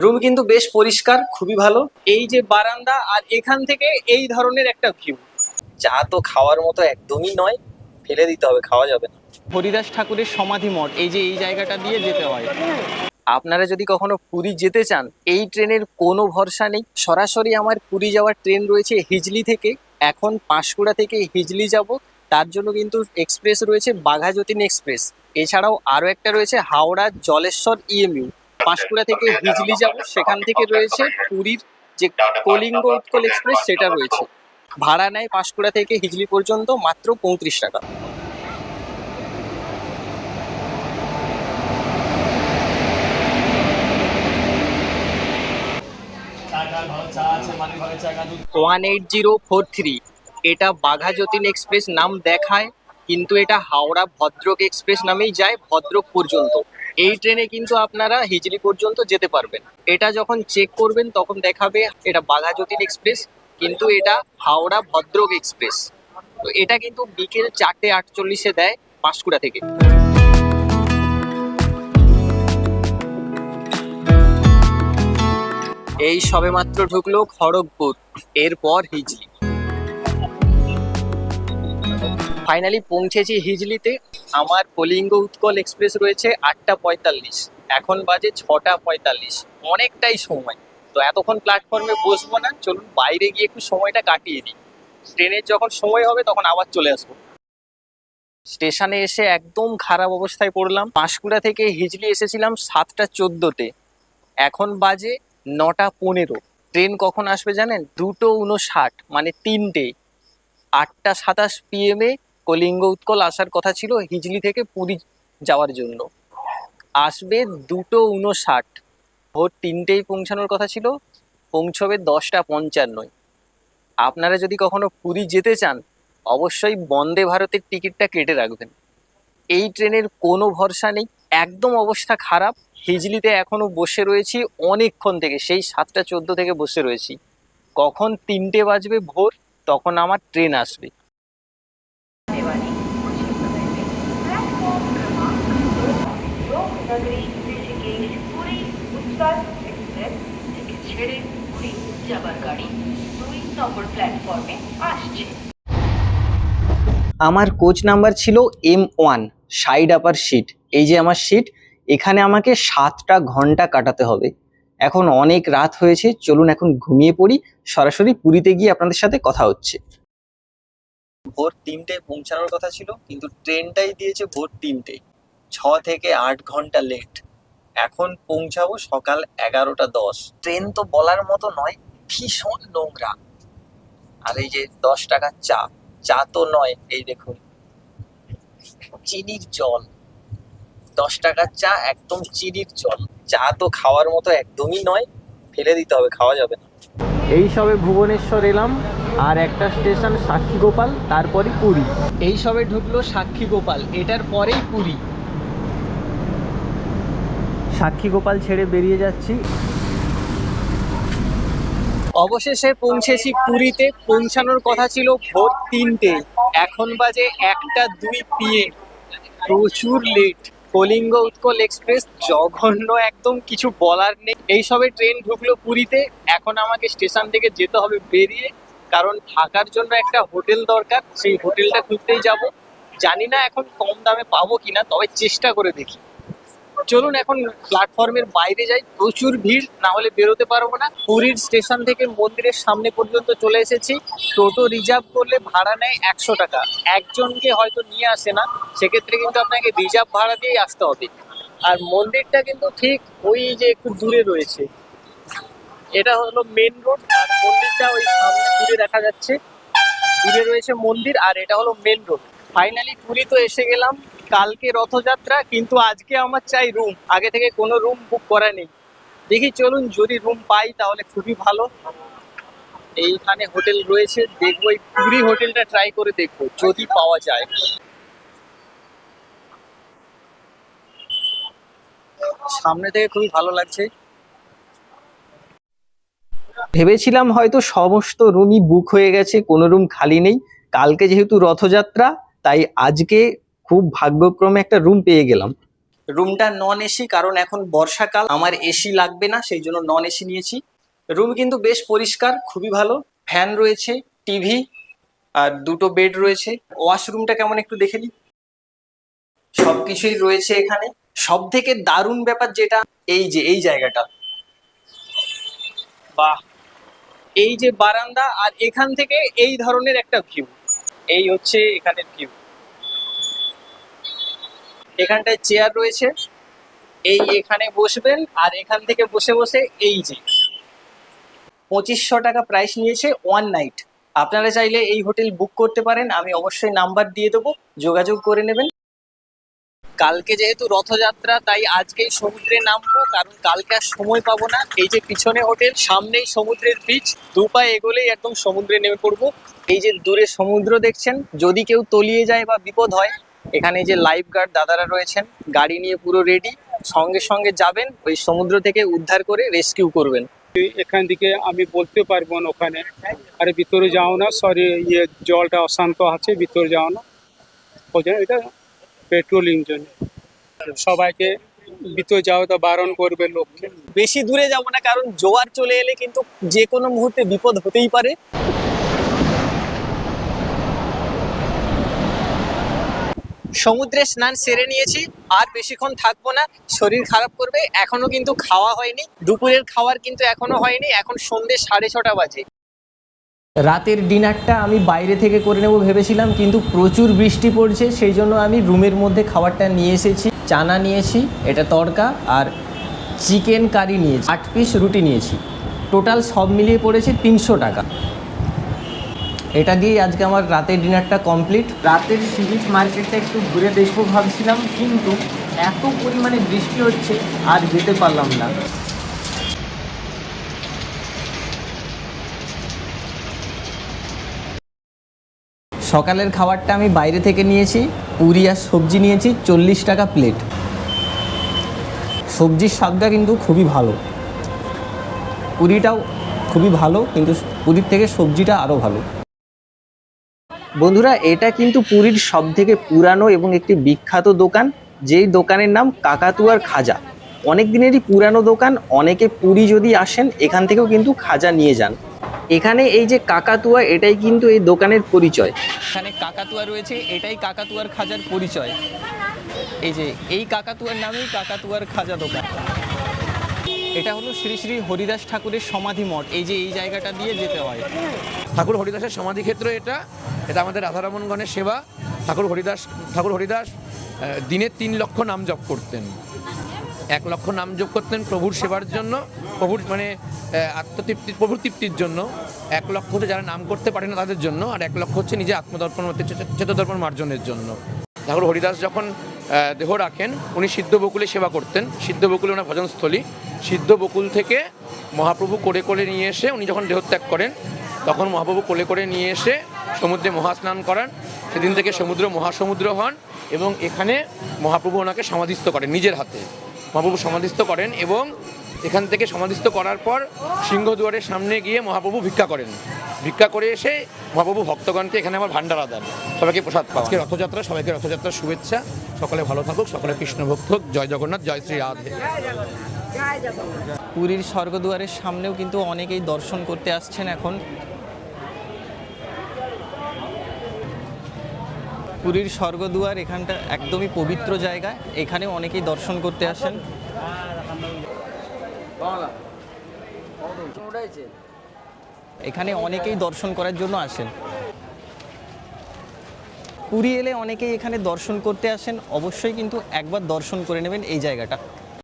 Room কিন্তু বেশ পরিষ্কার, খুবই ভালো। এই যে বারান্দা, আর এখান থেকে এই ধরনের একটা ভিউ। চা তো খাওয়ার মতো একদমই নয়, ফেলে দিতে হবে, খাওয়া যাবে না। হরিদাস ঠাকুরের সমাধি মঠ, এই যে এই জায়গাটা দিয়ে যেতে হয়। আপনারা যদি কখনো পুরী যেতে চান, এই ট্রেনের কোনো ভরসা নেই। সরাসরি আমার পুরী যাওয়ার ট্রেন রয়েছে হিজলি থেকে। এখন পাঁশকুড়া থেকে হিজলি যাব, তার জন্য কিন্তু এক্সপ্রেস রয়েছে বাঘাযতীন এক্সপ্রেস। এছাড়াও আরও একটা রয়েছে হাওড়া জলেশ্বর ইএমইউ। পাঁশকুড়া থেকে হিজলি যাব, সেখান থেকে রয়েছে পুরীর যে কলিঙ্গ উৎকল এক্সপ্রেস, সেটা রয়েছে। ভাড়া নেয় পাঁশকুড়া থেকে হিজলি পর্যন্ত মাত্র 35 টাকা। ওয়ান 8043, এটা বাঘাযতীন এক্সপ্রেস নাম দেখায়, কিন্তু এটা হাওড়া ভদ্রক এক্সপ্রেস নামেই যায় ভদ্রক পর্যন্ত। এই ট্রেনে কিন্তু আপনারা হিজলি পর্যন্ত যেতে পারবেন। এটা যখন চেক করবেন তখন দেখাবে এটা বাঘাযতীন এক্সপ্রেস, কিন্তু এটা হাওড়া ভদ্রক এক্সপ্রেস। তো এটা কিন্তু বিকেল 4:48 দেয় পাঁশকুড়া থেকে। এই সবেমাত্র ঢুকলো খড়গপুর, এরপর হিজলি। ফাইনালি পৌঁছেছি হিজলিতে। আমার কলিঙ্গ উৎকল এক্সপ্রেস রয়েছে 8:45, এখন বাজে 6:45, অনেকটাই সময়। তো এতক্ষণ প্ল্যাটফর্মে বসবো না, চলুন বাইরে গিয়ে একটু সময়টা কাটিয়ে দিই। ট্রেনের যখন সময় হবে তখন আবার চলে আসবো। স্টেশনে এসে একদম খারাপ অবস্থায় পড়লাম। পাঁশকুড়া থেকে হিজলি এসেছিলাম 7:14-তে, এখন বাজে 9:15। ট্রেন কখন আসবে জানেন? 2:59, মানে 3টে। 8:27 PM কলিঙ্গ উৎকল আসার কথা ছিল হিজলি থেকে পুরী যাওয়ার জন্য, আসবে 2:59। ভোর 3টেই পৌঁছানোর কথা ছিল, পৌঁছবে 10:55। আপনারা যদি কখনো পুরী যেতে চান, অবশ্যই বন্দে ভারতের টিকিটটা কেটে রাখবেন। এই ট্রেনের কোনো ভরসা নেই, একদম অবস্থা খারাপ। হিজলিতে এখনো বসে রয়েছি অনেকক্ষণ থেকে, সেই 7:14 থেকে বসে রয়েছি। কখন 3টে বাজবে ভোর, তখন আমার ট্রেন আসবে। আমার কোচ নাম্বার ছিল M1, সাইড আপার সিট। এই যে আমার সিট, এখানে আমাকে 7টা ঘন্টা কাটাতে হবে। এখন অনেক রাত হয়েছে, চলুন এখন ঘুমিয়ে পড়ি। সরাসরি পুরীতে গিয়ে আপনাদের সাথে কথা হচ্ছে। ভোর 3টেয় পৌঁছানোর কথা ছিল, কিন্তু ট্রেনটাই দিয়েছে ভোর 3টে। 6 থেকে 8 ঘন্টা লেট। এখন পৌঁছাবো সকাল 11:10। ট্রেন তো বলার মতো নয়, ভীষণ নোংরা। আর এই যে 10 টাকার চা, চা তো নয়, এই দেখুন চিনির জল। 10 টাকার চা, একদম চিনির জল। চা তো খাওয়ার মতো একদমই নয়, ফেলে দিতে হবে, খাওয়া যাবে না। এই সবে ভুবনেশ্বর এলাম, আর একটা স্টেশন সাক্ষীগোপাল, তারপরে পুরী। এই সবে ঢুকলো সাক্ষীগোপাল, এটার পরেই পুরী। সাক্ষীগোপাল ছেড়ে বেরিয়ে যাচ্ছি। অবশেষে পৌঁছেছি পুরীতে। পৌঁছানোর কথা ছিল ভোর 3টে, এখন বাজে 1:02 PM। প্রচুর লেট। কলিঙ্গ উৎকল এক্সপ্রেস জঘন্য, একদম কিছু বলার নেই। এই সবে ট্রেন ঢুকলো পুরীতে, এখন আমাকে স্টেশন থেকে যেতে হবে বেরিয়ে, কারণ থাকার জন্য একটা হোটেল দরকার। সেই হোটেলটা খুঁজতেই যাব। জানি না এখন কম দামে পাবো কিনা, তবে চেষ্টা করে দেখি। চলুন এখন প্ল্যাটফর্মের বাইরে যাই, প্রচুর ভিড়, না হলে বেরোতে পারবো না। পুরীর স্টেশন থেকে মন্দিরের সামনে পর্যন্ত চলে এসেছি। টোটো রিজার্ভ করলে ভাড়া নেয় 100 টাকা। একজনকে হয়তো নিয়ে আসে না, সেক্ষেত্রে কিন্তু আপনাকে রিজার্ভ ভাড়া দিয়েই আসতে হবে। আর মন্দিরটা কিন্তু ঠিক ওই যে একটু দূরে রয়েছে। এটা হলো মেন রোড, আর মন্দিরটা ওই সামনে দূরে দেখা যাচ্ছে। দূরে রয়েছে মন্দির, আর এটা হলো মেন রোড। ফাইনালি পুরী তো এসে গেলাম। কালকে রথযাত্রা, কিন্তু আজকে আমার চাই রুম। আগে থেকে কোনো রুম বুক করা নেই। দেখি চলুন, যদি রুম পাই তাহলে খুবই ভালো। এইখানে হোটেল রয়েছে, দেখবো এই পুরী হোটেলটা ট্রাই করে দেখবো যদি পাওয়া যায়। সামনে থেকে খুবই ভালো লাগছে। ভেবেছিলাম হয়তো সমস্ত রুমই বুক হয়ে গেছে, কোনো রুম খালি নেই। কালকে যেহেতু রথযাত্রা, তাই আজকে খুব ভাগ্যক্রমে একটা রুম পেয়ে গেলাম। রুমটা নন এসি, কারণ এখন বর্ষাকাল, আমার এসি লাগবে না, সেই জন্য নন এসি নিয়েছি। রুম কিন্তু বেশ পরিষ্কার, খুবই ভালো। ফ্যান রয়েছে, টিভি, আর দুটো বেড রয়েছে। ওয়াশরুমটা কেমন একটু দেখে নিই। সবকিছুই রয়েছে এখানে। সব থেকে দারুণ ব্যাপার যেটা, এই যে এই জায়গাটা, বাহ! এই যে বারান্দা, আর এখান থেকে এই ধরনের একটা ভিউ, এই হচ্ছে এখানের ভিউ। এখানটায় চেয়ার রয়েছে, এই এখানে বসবেন, আর এখান থেকে বসে বসে এই যে 2500 টাকা প্রাইস নিয়েছে ওয়ান নাইট। আপনারা চাইলে এই হোটেল বুক করতে পারেন, আমি অবশ্যই নাম্বার দিয়ে দেবো, যোগাযোগ করে নেবেন। কালকে যেহেতু রথযাত্রা, তাই আজকেই সমুদ্রে নামবো, কারণ কালকে আর সময় পাবো না। এই যে পিছনে হোটেল, সামনেই সমুদ্রের বিচ, দু পা এগোলেই একদম সমুদ্রে নেমে পড়বো। এই যে দূরে সমুদ্র দেখছেন, যদি কেউ তলিয়ে যায় বা বিপদ হয়, এখানে যে লাইফ গার্ড দাদারা রয়েছেন, গাড়ি নিয়ে পুরো রেডি, সঙ্গে সঙ্গে যাবেন, ওই সমুদ্র থেকে উদ্ধার করে রেস্কিউ করবেন। এখান থেকে আমি বলতে পারবো না ওখানে, আরে ভিতরে যাও না, সরি জলটা অশান্ত আছে, ভিতরে যাও না। ওই জন্য এটা পেট্রোলিং জন্য সবাইকে ভিতরে যাওয়াটা বারণ করবে লোককে। বেশি দূরে যাব না, কারণ জোয়ার চলে এলে কিন্তু যে কোনো মুহূর্তে বিপদ হতেই পারে। সমুদ্রে স্নান সেরে নিয়েছি, আর বেশিক্ষণ থাকবো না, শরীর খারাপ করবে। এখনো কিন্তু খাওয়া হয়নি, দুপুরের খাওয়ার কিন্তু এখনো হয়নি, এখন সন্ধ্যে 6:30 বাজে। রাতের ডিনারটা আমি বাইরে থেকে করে নেব ভেবেছিলাম, কিন্তু প্রচুর বৃষ্টি পড়ছে, সেই জন্য আমি রুমের মধ্যে খাবারটা নিয়ে এসেছি। চানা নিয়েছি, এটা তড়কা, আর চিকেন কারি নিয়েছি, 8 পিস রুটি নিয়েছি। টোটাল সব মিলিয়ে পড়েছে 300 টাকা। এটা দিয়েই আজকে আমার রাতের ডিনারটা কমপ্লিট। রাতের সি বিচ মার্কেটটা একটু ঘুরে দেখবো ভাবছিলাম, কিন্তু এত পরিমাণে বৃষ্টি হচ্ছে আর যেতে পারলাম না। সকালের খাবারটা আমি বাইরে থেকে নিয়েছি, পুরি আর সবজি নিয়েছি, 40 টাকা প্লেট। সবজির স্বাদটা কিন্তু খুবই ভালো, পুরিটাও খুবই ভালো, কিন্তু পুরীর থেকে সবজিটা আরও ভালো। বন্ধুরা, এটা কিন্তু পুরীর সবথেকে পুরানো এবং একটি বিখ্যাত দোকান, যেই দোকানের নাম কাকাতুয়ার খাজা। অনেক দিনেরই পুরানো দোকান, অনেকে পুরী যদি আসেন এখান থেকেও কিন্তু খাজা নিয়ে যান। এখানে এই যে কাকাতুয়া, এটাই কিন্তু এই দোকানের পরিচয়। এখানে কাকাতুয়া রয়েছে, এটাই কাকাতুয়ার খাজার পরিচয়। এই যে এই কাকাতুয়ার নামেই কাকাতুয়ার খাজা দোকান। এটা হলো শ্রী শ্রী হরিদাস ঠাকুরের সমাধি মঠ। এই যে এই জায়গাটা দিয়ে যেতে হয়। ঠাকুর হরিদাসের সমাধি ক্ষেত্র এটা আমাদের রাধারমণগণের সেবা। ঠাকুর হরিদাস দিনে 3 লক্ষ নাম জপ করতেন। 1 লক্ষ নাম জপ করতেন প্রভুর সেবার জন্য, প্রভুর মানে আত্মতৃপ্তি, প্রভুর তৃপ্তির জন্য। 1 লক্ষ হচ্ছে যারা নাম করতে পারে না তাদের জন্য, আর 1 লক্ষ হচ্ছে নিজে আত্মদর্পণ, চেতদর্পণ মার্জনের জন্য। ঠাকুর হরিদাস যখন দেহ রাখেন, উনি সিদ্ধ বকুলে সেবা করতেন। সিদ্ধ বকুলে ওনার ভজনস্থলী। সিদ্ধ বকুল থেকে মহাপ্রভু কোলে কোলে নিয়ে এসে, উনি যখন দেহত্যাগ করেন তখন মহাপ্রভু কোলে করে নিয়ে এসে সমুদ্রে মহাস্নান করান। সেদিন থেকে সমুদ্র মহাসমুদ্র হন, এবং এখানে মহাপ্রভু ওনাকে সমাধিস্থ করেন নিজের হাতে। মহাপ্রভু সমাধিস্থ করেন, এবং এখান থেকে সমাধিস্থ করার পর সিংহদুয়ারের সামনে গিয়ে মহাপ্রভু ভিক্ষা করেন। ভিক্ষা করে এসে মহাপ্রভু ভক্তগণকে এখানে আমার ভান্ডারা দেন, সবাইকে প্রসাদ পাওয়া। আজকে রথযাত্রা, সবাইকে রথযাত্রার শুভেচ্ছা। সকলে ভালো থাকুক, সকলে কৃষ্ণ ভক্ত হোক। জয় জগন্নাথ, জয় শ্রী রাধে। পুরীর স্বর্গদুয়ারের সামনেও কিন্তু অনেকেই দর্শন করতে আসছেন এখন। পুরীর স্বর্গদুয়ার এখানটা একদমই পবিত্র জায়গা, এখানে অনেকেই দর্শন করতে আসেন। এখানে অনেকেই দর্শন করার জন্য আসেন। পুরী এলে অনেকেই এখানে দর্শন করতে আসেন, অবশ্যই কিন্তু একবার দর্শন করে নেবেন এই জায়গাটা।